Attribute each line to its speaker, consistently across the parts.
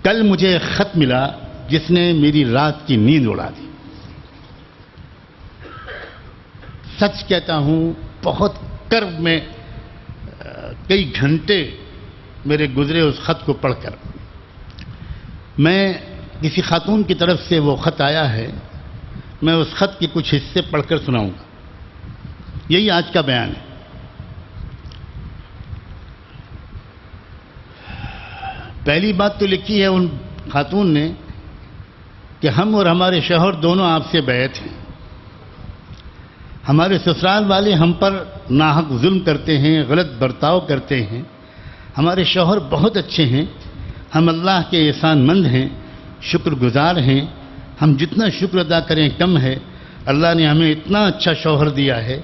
Speaker 1: کل مجھے ایک خط ملا جس نے میری رات کی نیند اڑا دی. سچ کہتا ہوں بہت کرب میں کئی گھنٹے میرے گزرے اس خط کو پڑھ کر. میں کسی خاتون کی طرف سے وہ خط آیا ہے, میں اس خط کے کچھ حصے پڑھ کر سناؤں گا. یہی آج کا بیان ہے. پہلی بات تو لکھی ہے ان خاتون نے کہ ہم اور ہمارے شوہر دونوں آپ سے بیعت ہیں. ہمارے سسرال والے ہم پر ناحق ظلم کرتے ہیں, غلط برتاؤ کرتے ہیں. ہمارے شوہر بہت اچھے ہیں, ہم اللہ کے احسان مند ہیں, شکر گزار ہیں. ہم جتنا شکر ادا کریں کم ہے. اللہ نے ہمیں اتنا اچھا شوہر دیا ہے.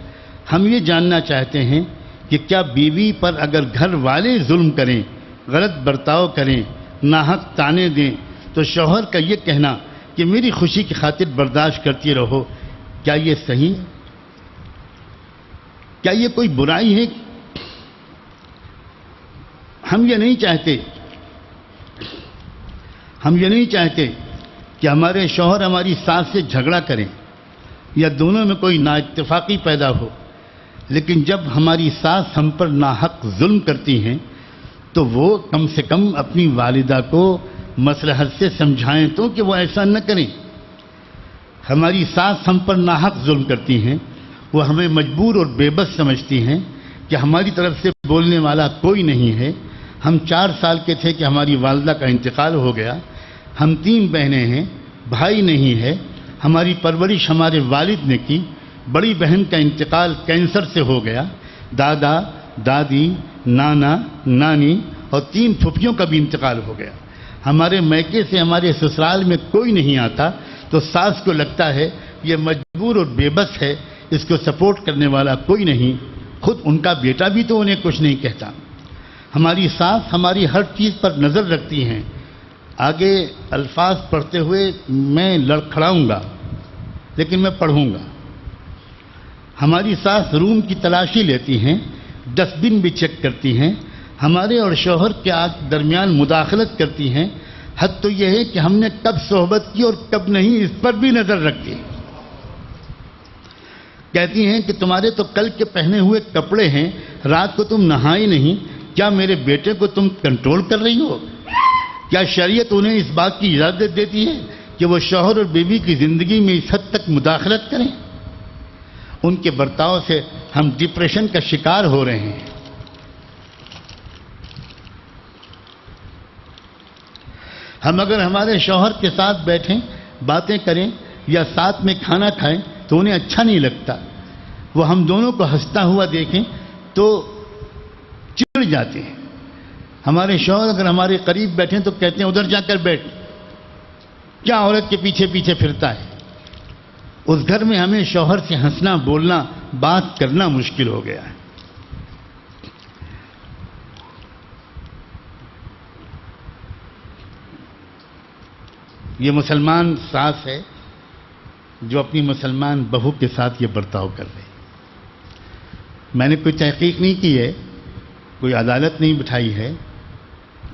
Speaker 1: ہم یہ جاننا چاہتے ہیں کہ کیا بیوی پر اگر گھر والے ظلم کریں, غلط برتاؤ کریں, ناحق تانے دیں, تو شوہر کا یہ کہنا کہ میری خوشی کی خاطر برداشت کرتی رہو, کیا یہ صحیح ہے؟ کیا یہ کوئی برائی ہے؟ ہم یہ نہیں چاہتے کہ ہمارے شوہر ہماری ساس سے جھگڑا کریں یا دونوں میں کوئی نااتفاقی پیدا ہو. لیکن جب ہماری ساس ہم پر ناحق ظلم کرتی ہیں تو وہ کم سے کم اپنی والدہ کو مصلحت سے سمجھائیں تو کہ وہ ایسا نہ کریں. ہماری ساس ہم پر ناحق ظلم کرتی ہیں, وہ ہمیں مجبور اور بے بس سمجھتی ہیں کہ ہماری طرف سے بولنے والا کوئی نہیں ہے. ہم 4 سال کے تھے کہ ہماری والدہ کا انتقال ہو گیا. ہم 3 بہنیں ہیں, بھائی نہیں ہے. ہماری پرورش ہمارے والد نے کی. بڑی بہن کا انتقال کینسر سے ہو گیا. دادا, دادی, نانا, نانی اور 3 پھوپھیوں کا بھی انتقال ہو گیا. ہمارے میکے سے ہمارے سسرال میں کوئی نہیں آتا تو ساس کو لگتا ہے یہ مجبور اور بے بس ہے, اس کو سپورٹ کرنے والا کوئی نہیں. خود ان کا بیٹا بھی تو انہیں کچھ نہیں کہتا. ہماری ساس ہماری ہر چیز پر نظر رکھتی ہیں. آگے الفاظ پڑھتے ہوئے میں لڑکھڑاؤں گا لیکن میں پڑھوں گا. ہماری ساس روم کی تلاشی لیتی ہیں, ڈسٹ بن بھی چیک کرتی ہیں, ہمارے اور شوہر کے درمیان مداخلت کرتی ہیں. حد تو یہ ہے کہ ہم نے کب صحبت کی اور کب نہیں اس پر بھی نظر رکھی. کہتی ہیں کہ تمہارے تو کل کے پہنے ہوئے کپڑے ہیں, رات کو تم نہائی نہیں, کیا میرے بیٹے کو تم کنٹرول کر رہی ہو؟ کیا شریعت انہیں اس بات کی اجازت دیتی ہے کہ وہ شوہر اور بیوی کی زندگی میں اس حد تک مداخلت کریں؟ ان کے برتاؤ سے ہم ڈپریشن کا شکار ہو رہے ہیں. ہم اگر ہمارے شوہر کے ساتھ بیٹھیں, باتیں کریں یا ساتھ میں کھانا کھائیں تو انہیں اچھا نہیں لگتا. وہ ہم دونوں کو ہنستا ہوا دیکھیں تو چڑ جاتے ہیں. ہمارے شوہر اگر ہمارے قریب بیٹھیں تو کہتے ہیں ادھر جا کر بیٹھ, کیا عورت کے پیچھے پیچھے پھرتا ہے. اس گھر میں ہمیں شوہر سے ہنسنا, بولنا, بات کرنا مشکل ہو گیا ہے. یہ مسلمان ساس ہے جو اپنی مسلمان بہو کے ساتھ یہ برتاؤ کر رہی. میں نے کوئی تحقیق نہیں کی ہے, کوئی عدالت نہیں بٹھائی ہے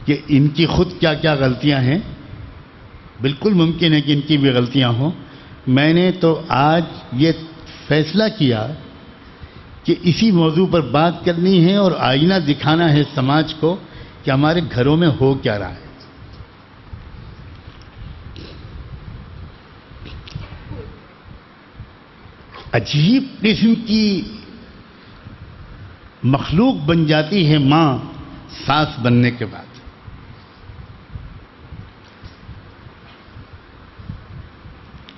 Speaker 1: کہ ان کی خود کیا کیا غلطیاں ہیں. بالکل ممکن ہے کہ ان کی بھی غلطیاں ہوں. میں نے تو آج یہ فیصلہ کیا کہ اسی موضوع پر بات کرنی ہے اور آئینہ دکھانا ہے سماج کو کہ ہمارے گھروں میں ہو کیا رہا ہے. عجیب قسم کی مخلوق بن جاتی ہے ماں ساس بننے کے بعد.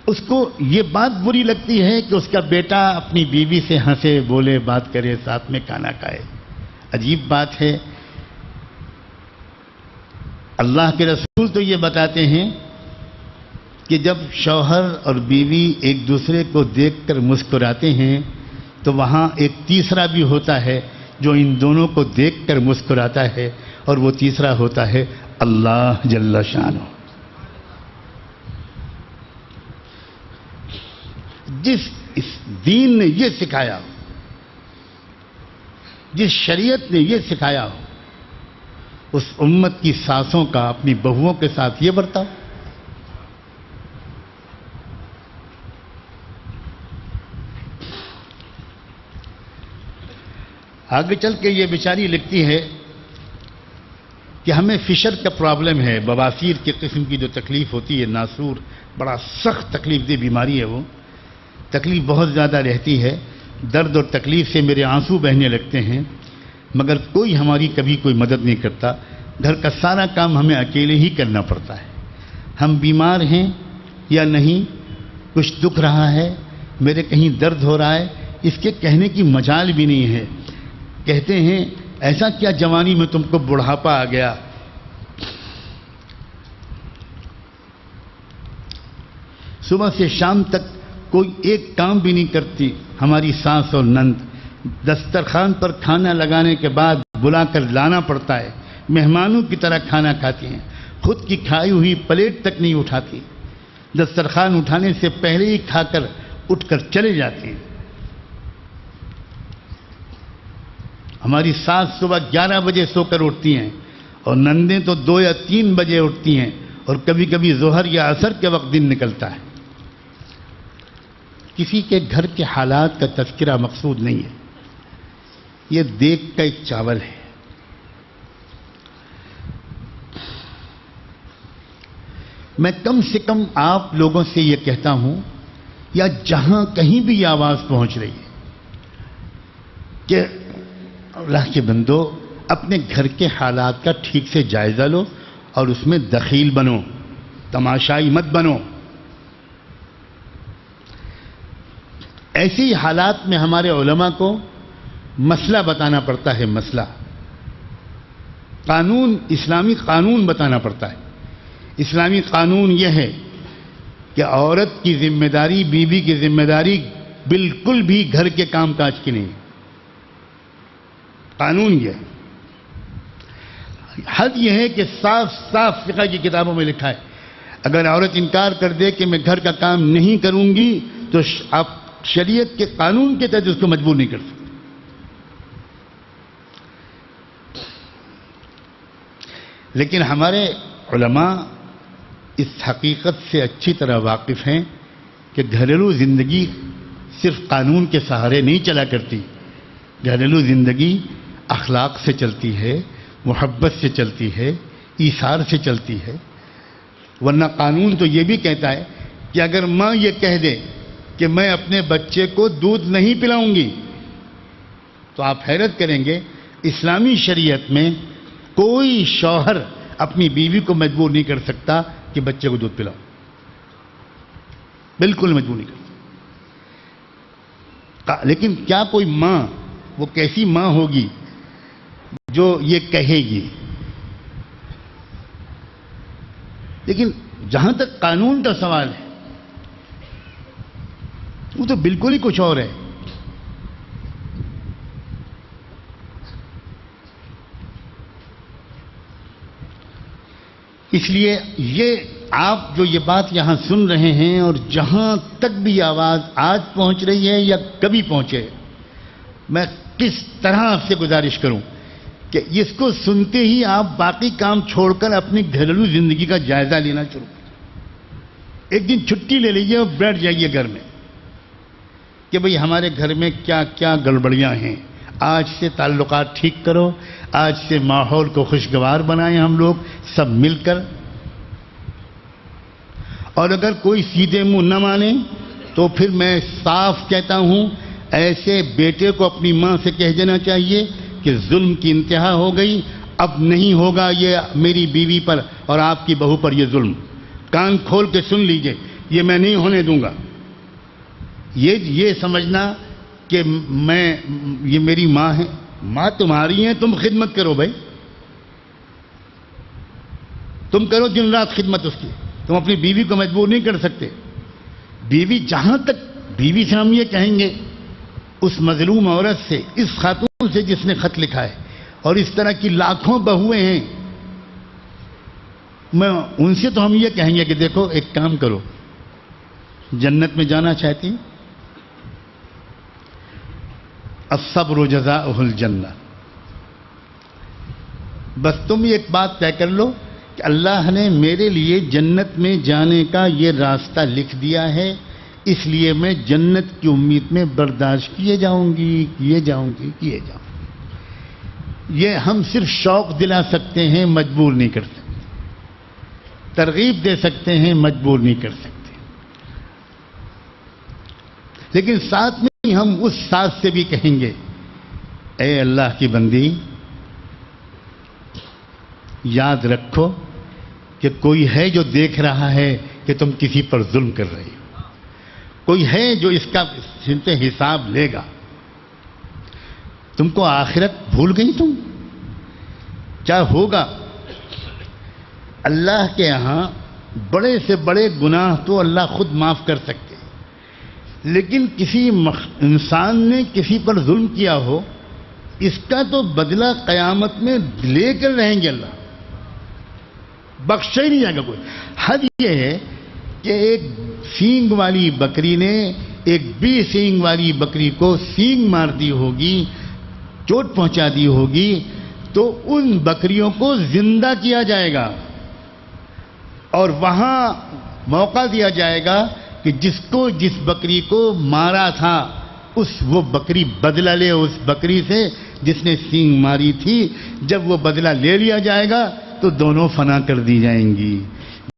Speaker 1: اس کو یہ بات بری لگتی ہے کہ اس کا بیٹا اپنی بیوی سے ہنسے, بولے, بات کرے, ساتھ میں کھانا کھائے. عجیب بات ہے. اللہ کے رسول تو یہ بتاتے ہیں کہ جب شوہر اور بیوی ایک دوسرے کو دیکھ کر مسکراتے ہیں تو وہاں ایک تیسرا بھی ہوتا ہے جو ان دونوں کو دیکھ کر مسکراتا ہے, اور وہ تیسرا ہوتا ہے اللہ جل شانہ. جس اس دین نے یہ سکھایا ہو, جس شریعت نے یہ سکھایا ہو, اس امت کی ساسوں کا اپنی بہوؤں کے ساتھ یہ برتاؤ. آگے چل کے یہ بیچاری لکھتی ہے کہ ہمیں فشر کا پرابلم ہے، بواسیر کی قسم کی جو تکلیف ہوتی ہے، ناسور، بڑا سخت تکلیف دہ بیماری ہے. وہ تکلیف بہت زیادہ رہتی ہے، درد اور تکلیف سے میرے آنسو بہنے لگتے ہیں، مگر کوئی ہماری کبھی کوئی مدد نہیں کرتا. گھر کا سارا کام ہمیں اکیلے ہی کرنا پڑتا ہے. ہم بیمار ہیں یا نہیں، کچھ دکھ رہا ہے، میرے کہیں درد ہو رہا ہے، اس کے کہنے کی مجال بھی نہیں ہے. کہتے ہیں ایسا کیا جوانی میں تم کو بڑھاپا آ گیا. صبح سے شام تک کوئی ایک کام بھی نہیں کرتی ہماری ساس اور نند. دسترخوان پر کھانا لگانے کے بعد بلا کر لانا پڑتا ہے. مہمانوں کی طرح کھانا کھاتی ہیں، خود کی کھائی ہوئی پلیٹ تک نہیں اٹھاتی. دسترخوان اٹھانے سے پہلے ہی کھا کر اٹھ کر چلے جاتی ہیں. ہماری ساس صبح 11 بجے سو کر اٹھتی ہیں اور نندیں تو 2 یا 3 بجے اٹھتی ہیں، اور کبھی کبھی ظہر یا عصر کے وقت دن نکلتا ہے. کسی کے گھر کے حالات کا تذکرہ مقصود نہیں ہے، یہ دیکھ کا ایک چاول ہے. میں کم سے کم آپ لوگوں سے یہ کہتا ہوں، یا جہاں کہیں بھی یہ آواز پہنچ رہی ہے، کہ اللہ کے بندو اپنے گھر کے حالات کا ٹھیک سے جائزہ لو اور اس میں دخیل بنو، تماشائی مت بنو. ایسی حالات میں ہمارے علماء کو مسئلہ بتانا پڑتا ہے. مسئلہ قانون، اسلامی قانون بتانا پڑتا ہے. اسلامی قانون یہ ہے کہ عورت کی ذمہ داری، بیوی کی ذمہ داری بالکل بھی گھر کے کام کاج کی نہیں. قانون یہ ہے. حد یہ ہے کہ صاف صاف فقہ کی کتابوں میں لکھا ہے، اگر عورت انکار کر دے کہ میں گھر کا کام نہیں کروں گی تو آپ شریعت کے قانون کے تحت اس کو مجبور نہیں کر سکتے. لیکن ہمارے علماء اس حقیقت سے اچھی طرح واقف ہیں کہ گھریلو زندگی صرف قانون کے سہارے نہیں چلا کرتی. گھریلو زندگی اخلاق سے چلتی ہے، محبت سے چلتی ہے، ایثار سے چلتی ہے. ورنہ قانون تو یہ بھی کہتا ہے کہ اگر ماں یہ کہہ دے کہ میں اپنے بچے کو دودھ نہیں پلاؤں گی، تو آپ حیرت کریں گے اسلامی شریعت میں کوئی شوہر اپنی بیوی کو مجبور نہیں کر سکتا کہ بچے کو دودھ پلاؤ. بالکل مجبور نہیں کر سکتا. لیکن کیا کوئی ماں، وہ کیسی ماں ہوگی جو یہ کہے گی؟ لیکن جہاں تک قانون کا سوال ہے، وہ تو بالکل ہی کچھ اور ہے. اس لیے یہ آپ جو یہ بات یہاں سن رہے ہیں اور جہاں تک بھی آواز آج پہنچ رہی ہے یا کبھی پہنچے، میں کس طرح آپ سے گزارش کروں کہ اس کو سنتے ہی آپ باقی کام چھوڑ کر اپنی گھریلو زندگی کا جائزہ لینا شروع کریں. ایک دن چھٹی لے لیجیے اور بیٹھ جائیے گھر میں کہ بھئی ہمارے گھر میں کیا کیا گڑبڑیاں ہیں، آج سے تعلقات ٹھیک کرو، آج سے ماحول کو خوشگوار بنائیں ہم لوگ سب مل کر. اور اگر کوئی سیدھے منہ نہ مانے تو پھر میں صاف کہتا ہوں، ایسے بیٹے کو اپنی ماں سے کہہ دینا چاہیے کہ ظلم کی انتہا ہو گئی، اب نہیں ہوگا یہ میری بیوی پر اور آپ کی بہو پر یہ ظلم. کان کھول کے سن لیجئے، یہ میں نہیں ہونے دوں گا. یہ سمجھنا کہ یہ میری ماں ہے، ماں تمہاری ہے، تم خدمت کرو بھائی، تم کرو دن رات خدمت اس کی. تم اپنی بیوی کو مجبور نہیں کر سکتے. بیوی، جہاں تک بیوی سے ہم یہ کہیں گے، اس مظلوم عورت سے، اس خاتون سے جس نے خط لکھا ہے، اور اس طرح کی لاکھوں بہویں ہیں، میں ان سے تو ہم یہ کہیں گے کہ دیکھو ایک کام کرو، جنت میں جانا چاہتی ہیں، الصبر جزاؤہ الجنہ. بس تم ایک بات طے کر لو کہ اللہ نے میرے لیے جنت میں جانے کا یہ راستہ لکھ دیا ہے، اس لیے میں جنت کی امید میں برداشت کیے جاؤں گی۔ یہ ہم صرف شوق دلا سکتے ہیں، مجبور نہیں کر سکتے، ترغیب دے سکتے ہیں، مجبور نہیں کر سکتے۔ لیکن ساتھ میں ہم اس ساتھ سے بھی کہیں گے، اے اللہ کی بندی، یاد رکھو کہ کوئی ہے جو دیکھ رہا ہے کہ تم کسی پر ظلم کر رہے ہو، کوئی ہے جو اس کا حساب لے گا۔ تم کو آخرت بھول گئی؟ تم کیا ہوگا؟ اللہ کے ہاں بڑے سے بڑے گناہ تو اللہ خود معاف کر سکتے، لیکن کسی انسان نے کسی پر ظلم کیا ہو، اس کا تو بدلہ قیامت میں لے کر رہیں گے اللہ، بخشا ہی نہیں جائے گا کوئی۔ حد یہ ہے کہ ایک سینگ والی بکری نے ایک بے سینگ والی بکری کو سینگ مار دی ہوگی، چوٹ پہنچا دی ہوگی، تو ان بکریوں کو زندہ کیا جائے گا اور وہاں موقع دیا جائے گا کہ جس بکری کو مارا تھا وہ بکری بدلہ لے اس بکری سے جس نے سینگ ماری تھی۔ جب وہ بدلہ لے لیا جائے گا تو دونوں فنا کر دی جائیں گی۔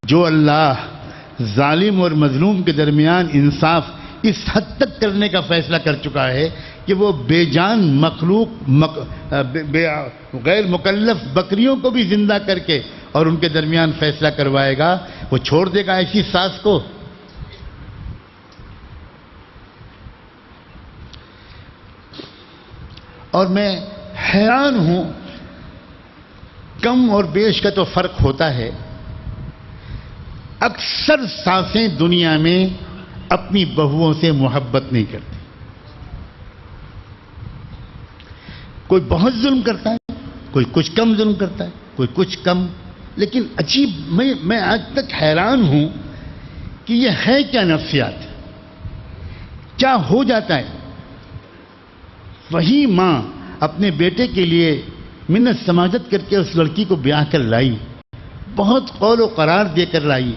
Speaker 1: جو اللہ ظالم اور مظلوم کے درمیان انصاف اس حد تک کرنے کا فیصلہ کر چکا ہے کہ وہ بے جان مخلوق غیر مکلف بکریوں کو بھی زندہ کر کے اور ان کے درمیان فیصلہ کروائے گا، وہ چھوڑ دے گا ایسی ساز کو؟ اور میں حیران ہوں، کم اور بیش کا تو فرق ہوتا ہے، اکثر ساسیں دنیا میں اپنی بہوؤں سے محبت نہیں کرتی۔ کوئی بہت ظلم کرتا ہے، کوئی کچھ کم ظلم کرتا ہے، کوئی کچھ کم، لیکن عجیب، میں آج تک حیران ہوں کہ یہ ہے کیا نفسیات، کیا ہو جاتا ہے؟ وہی ماں اپنے بیٹے کے لیے منت سماجت کر کے اس لڑکی کو بیاہ کر لائی، بہت قول و قرار دے کر لائی۔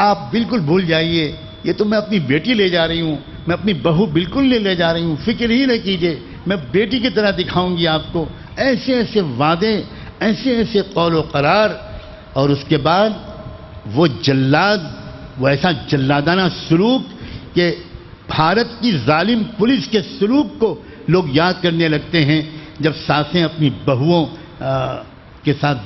Speaker 1: آپ بالکل بھول جائیے، یہ تو میں اپنی بیٹی لے جا رہی ہوں، میں اپنی بہو بالکل نہیں لے جا رہی ہوں، فکر ہی نہ کیجیے، میں بیٹی کی طرح دکھاؤں گی آپ کو۔ ایسے ایسے وعدے، ایسے ایسے قول و قرار، اور اس کے بعد وہ جلاد، وہ ایسا جلادانہ سلوک کہ بھارت کی ظالم پولیس کے سلوک کو لوگ یاد کرنے لگتے ہیں جب ساسیں اپنی بہوؤں کے ساتھ